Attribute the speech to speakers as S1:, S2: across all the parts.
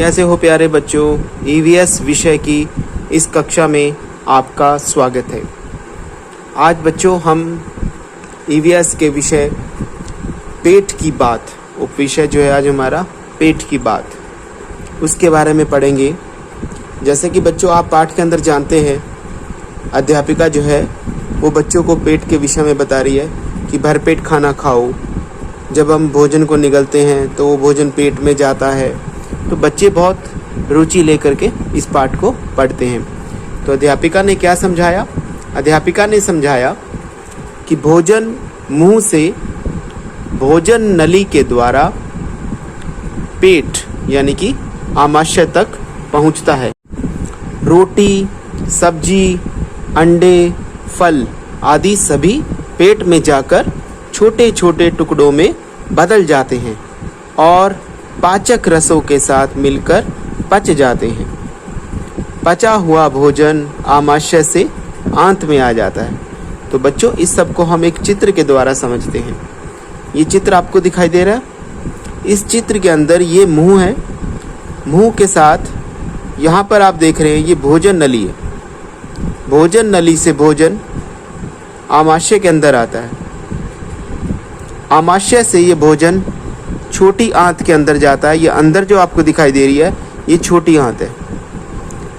S1: कैसे हो प्यारे बच्चों। ईवीएस विषय की इस कक्षा में आपका स्वागत है। आज बच्चों हम ईवीएस के विषय पेट की बात, उपविषय जो है आज हमारा पेट की बात, उसके बारे में पढ़ेंगे। जैसे कि बच्चों आप पाठ के अंदर जानते हैं, अध्यापिका जो है वो बच्चों को पेट के विषय में बता रही है कि भरपेट खाना खाओ। जब हम भोजन को निगलते हैं तो वो भोजन पेट में जाता है। तो बच्चे बहुत रुचि लेकर के इस पाठ को पढ़ते हैं। तो अध्यापिका ने क्या समझाया? अध्यापिका ने समझाया कि भोजन मुंह से भोजन नली के द्वारा पेट यानी कि आमाशय तक पहुंचता है। रोटी, सब्जी, अंडे, फल आदि सभी पेट में जाकर छोटे छोटे टुकड़ों में बदल जाते हैं और पाचक रसों के साथ मिलकर पच जाते हैं। पचा हुआ भोजन आमाशय से आंत में आ जाता है। तो बच्चों इस सब को हम एक चित्र के द्वारा समझते हैं। ये चित्र आपको दिखाई दे रहा है। इस चित्र के अंदर ये मुंह है। मुंह के साथ यहाँ पर आप देख रहे हैं ये भोजन नली है। भोजन नली से भोजन आमाशय के अंदर आता है। आमाशय से ये भोजन छोटी आंत के अंदर जाता है। ये अंदर जो आपको दिखाई दे रही है ये छोटी आंत है।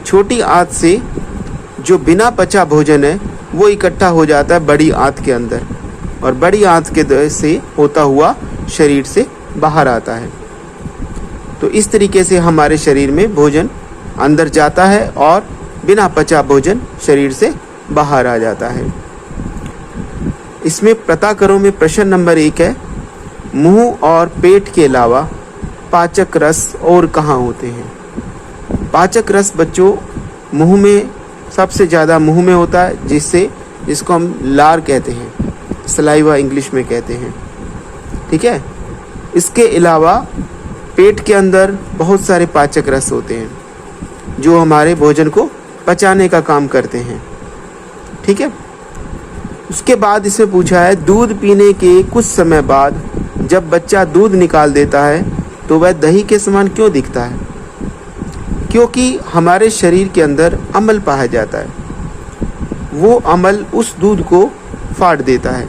S1: छोटी आंत से जो बिना पचा भोजन है वो इकट्ठा हो जाता है बड़ी आंत के अंदर, और बड़ी आंत के से होता हुआ शरीर से बाहर आता है। तो इस तरीके से हमारे शरीर में भोजन अंदर जाता है और बिना पचा भोजन शरीर से बाहर आ जाता है। इसमें पता करो में प्रश्न नंबर 1 है, मुंह और पेट के अलावा पाचक रस और कहाँ होते हैं? पाचक रस बच्चों मुंह में सबसे ज़्यादा मुंह में होता है, जिसको हम लार कहते हैं, सलाइवा इंग्लिश में कहते हैं। ठीक है। इसके अलावा पेट के अंदर बहुत सारे पाचक रस होते हैं जो हमारे भोजन को पचाने का काम करते हैं। ठीक है। उसके बाद इसमें पूछा है, दूध पीने के कुछ समय बाद जब बच्चा दूध निकाल देता है तो वह दही के समान क्यों दिखता है? क्योंकि हमारे शरीर के अंदर अम्ल पाया जाता है। वो अम्ल उस दूध को फाड़ देता है।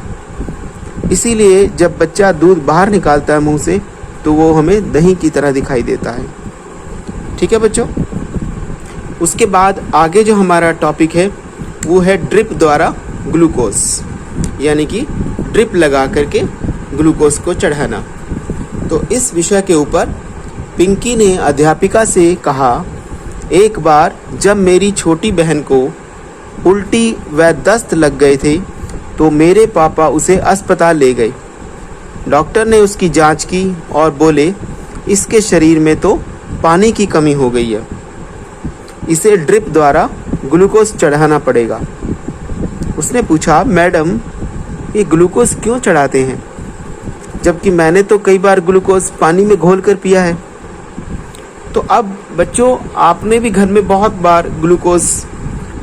S1: इसीलिए जब बच्चा दूध बाहर निकालता है मुंह से तो वो हमें दही की तरह दिखाई देता है। ठीक है बच्चों। उसके बाद आगे जो हमारा टॉपिक है वो है ड्रिप द्वारा ग्लूकोज, यानी कि ड्रिप लगा करके ग्लूकोज को चढ़ाना। तो इस विषय के ऊपर पिंकी ने अध्यापिका से कहा, एक बार जब मेरी छोटी बहन को उल्टी व दस्त लग गए थे तो मेरे पापा उसे अस्पताल ले गए। डॉक्टर ने उसकी जांच की और बोले, इसके शरीर में तो पानी की कमी हो गई है, इसे ड्रिप द्वारा ग्लूकोज चढ़ाना पड़ेगा। उसने पूछा, मैडम ये ग्लूकोज क्यों चढ़ाते हैं, जबकि मैंने तो कई बार ग्लूकोज पानी में घोल कर पिया है। तो अब बच्चों आपने भी घर में बहुत बार ग्लूकोज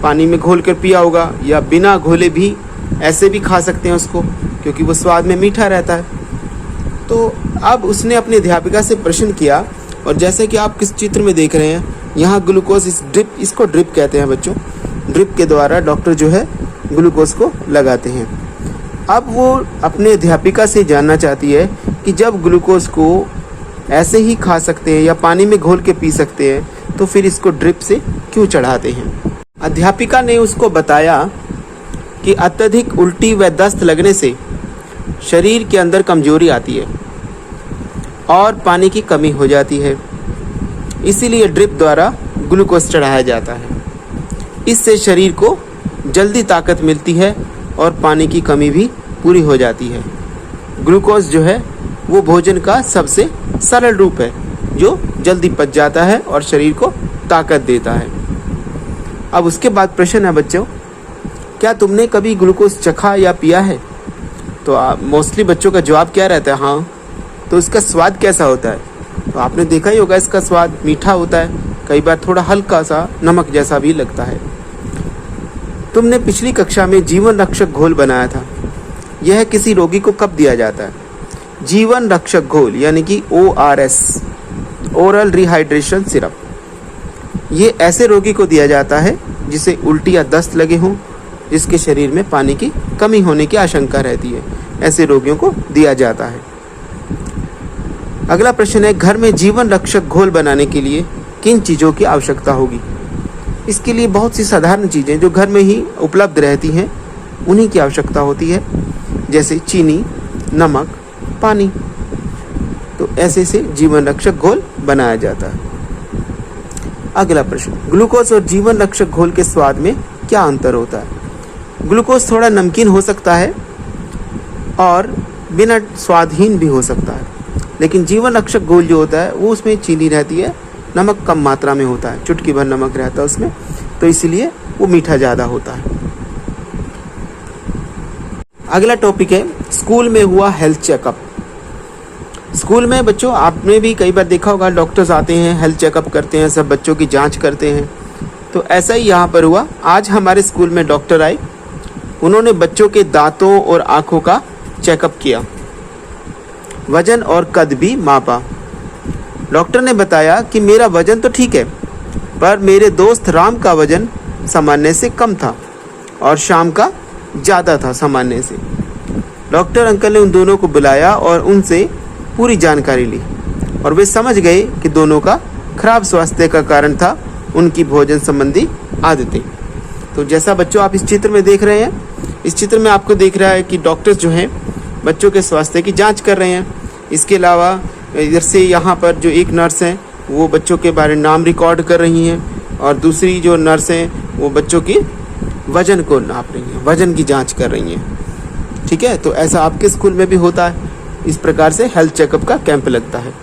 S1: पानी में घोल कर पिया होगा, या बिना घोले भी ऐसे भी खा सकते हैं उसको, क्योंकि वो स्वाद में मीठा रहता है। तो अब उसने अपनी अध्यापिका से प्रश्न किया, और जैसे कि आप किस चित्र में देख रहे हैं, यहाँ ग्लूकोज इसको ड्रिप कहते हैं बच्चों। ड्रिप के द्वारा डॉक्टर जो है ग्लूकोज को लगाते हैं। अब वो अपने अध्यापिका से जानना चाहती है कि जब ग्लूकोज को ऐसे ही खा सकते हैं या पानी में घोल के पी सकते हैं तो फिर इसको ड्रिप से क्यों चढ़ाते हैं? अध्यापिका ने उसको बताया कि अत्यधिक उल्टी व दस्त लगने से शरीर के अंदर कमजोरी आती है और पानी की कमी हो जाती है। इसीलिए ड्रिप द्वारा ग्लूकोज चढ़ाया जाता है। इससे शरीर को जल्दी ताकत मिलती है और पानी की कमी भी पूरी हो जाती है। ग्लूकोज जो है वो भोजन का सबसे सरल रूप है जो जल्दी पच जाता है और शरीर को ताकत देता है। अब उसके बाद प्रश्न है बच्चों, क्या तुमने कभी ग्लूकोज चखा या पिया है? तो मोस्टली बच्चों का जवाब क्या रहता है? हाँ। तो इसका स्वाद कैसा होता है? तो आपने देखा ही होगा, इसका स्वाद मीठा होता है, कई बार थोड़ा हल्का सा नमक जैसा भी लगता है। तुमने पिछली कक्षा में जीवन रक्षक घोल बनाया था। यह किसी रोगी को कब दिया जाता है? जीवन रक्षक घोल यानी कि ORS ओरल रिहाइड्रेशन सिरप, ये ऐसे रोगी को दिया जाता है जिसे उल्टी या दस्त लगे हों, जिसके शरीर में पानी की कमी होने की आशंका रहती है, ऐसे रोगियों को दिया जाता है। अगला प्रश्न है, घर में जीवन रक्षक घोल बनाने के लिए किन चीज़ों की आवश्यकता होगी? इसके लिए बहुत सी साधारण चीज़ें जो घर में ही उपलब्ध रहती हैं उन्हीं की आवश्यकता होती है, जैसे चीनी, नमक, पानी। तो ऐसे से जीवन रक्षक घोल बनाया जाता है। अगला प्रश्न, ग्लूकोज और जीवन रक्षक घोल के स्वाद में क्या अंतर होता है? ग्लूकोज थोड़ा नमकीन हो सकता है और बिना स्वादहीन भी हो सकता है, लेकिन जीवन रक्षक घोल जो होता है वो उसमें चीनी रहती है, नमक कम मात्रा में होता है, चुटकी भर नमक रहता है उसमें, तो इसलिए वो मीठा ज़्यादा होता है। अगला टॉपिक है, स्कूल में हुआ हेल्थ चेकअप। स्कूल में बच्चों आपने भी कई बार देखा होगा, डॉक्टर्स आते हैं, हेल्थ चेकअप करते हैं, सब बच्चों की जांच करते हैं। तो ऐसा ही यहाँ पर हुआ। आज हमारे स्कूल में डॉक्टर आए, उन्होंने बच्चों के दांतों और आँखों का चेकअप किया, वजन और कद भी मापा। डॉक्टर ने बताया कि मेरा वजन तो ठीक है, पर मेरे दोस्त राम का वजन सामान्य से कम था और शाम का ज़्यादा था सामान्य से। डॉक्टर अंकल ने उन दोनों को बुलाया और उनसे पूरी जानकारी ली और वे समझ गए कि दोनों का खराब स्वास्थ्य का कारण था उनकी भोजन संबंधी आदतें। तो जैसा बच्चों आप इस चित्र में देख रहे हैं, इस चित्र में आपको देख रहा है कि डॉक्टर्स जो हैं बच्चों के स्वास्थ्य की जांच कर रहे हैं। इसके अलावा इधर से यहाँ पर जो एक नर्स हैं वो बच्चों के बारे में नाम रिकॉर्ड कर रही हैं और दूसरी जो नर्स हैं वो बच्चों की वज़न को नाप रही हैं, वज़न की जांच कर रही हैं। ठीक है, तो ऐसा आपके स्कूल में भी होता है। इस प्रकार से हेल्थ चेकअप का कैंप लगता है।